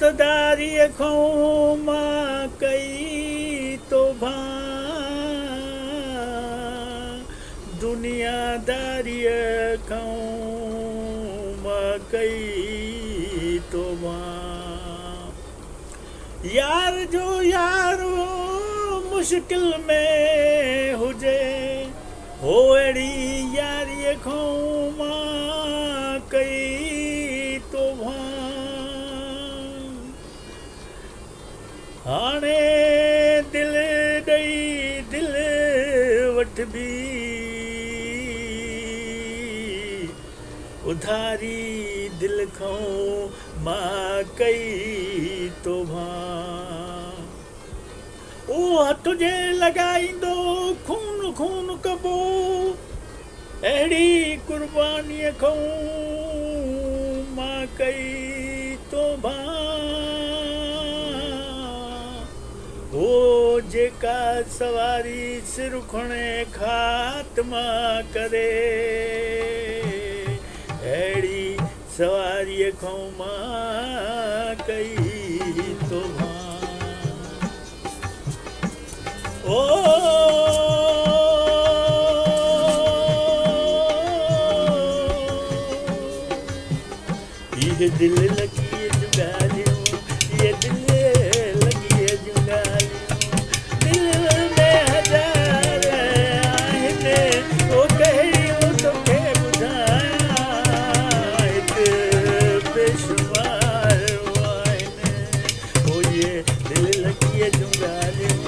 दोस्तदारीअ खां मां कई तोबा दुनियादारीअ खां मां कई तोबा यार जो यारो मुश्किल में हुजे हो अहिड़ी यारीअ खां मां कई तोबा हाणे दिलि ॾेई दिलि वठबी उधारी दिलि खां मां कई तोबा उहो तुंहिंजे लॻाईंदो खून खून कबो अहिड़ी क़ुर्बानीअ खां मां कई तोबा हो जेका सवारी सिर खणे ख़ात्मा करे अहिड़ी सवारीअ खां मां कई तोबा ओ ये दिल लगी जुगालियों ये दिल लगी जुगालियों दिल में हजार आहिनि ओ कहिड़ियूं तोखे ॿुधायां हिकु बेशुमार आहिनि ओ ये दिल लगी जुगालियों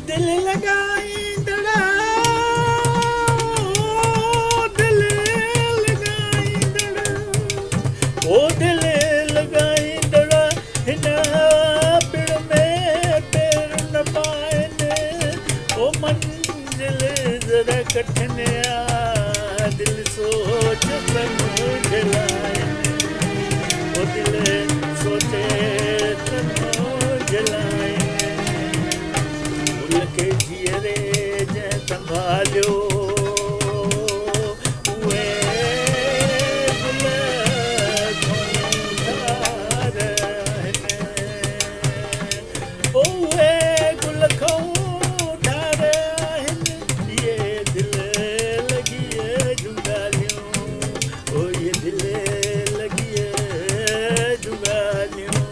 दिल लगाईंदड़ा दिल लगाईंदड़ा ओ दिल लगाईंदड़ा हिन पिण में पेर न पाइनि ओ मंजिल ज़रा कठिन आ दिल सोच समझ लाइनि ओ दिल सोचे समझ लाइनि के जीअरे जंहिं संभालियो उहे गुल खार आहिनि उहे गुल खां ठार आहिनि इहे दिलि लॻी जुगालियूं ओ इहे दिलि लॻी जुगालियूं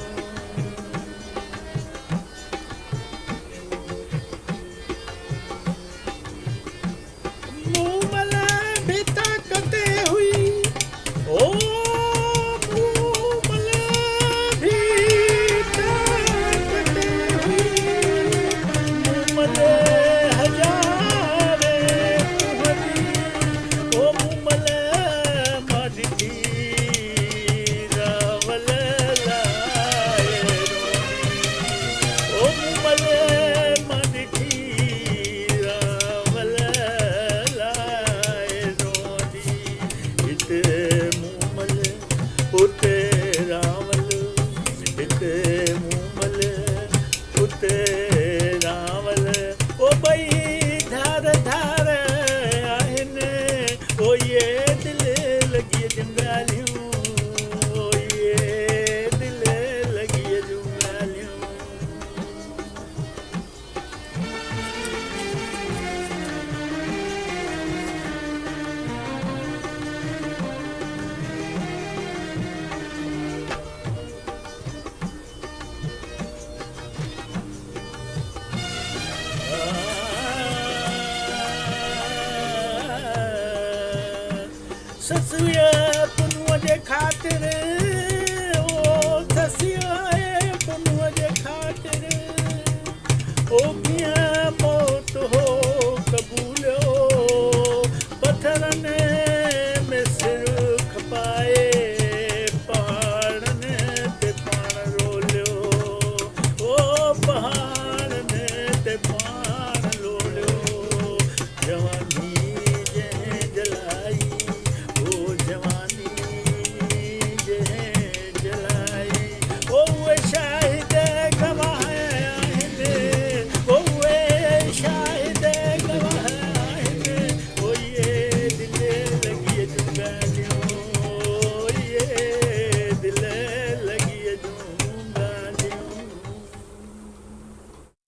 ससुया पुनुअ जे ख़ातिर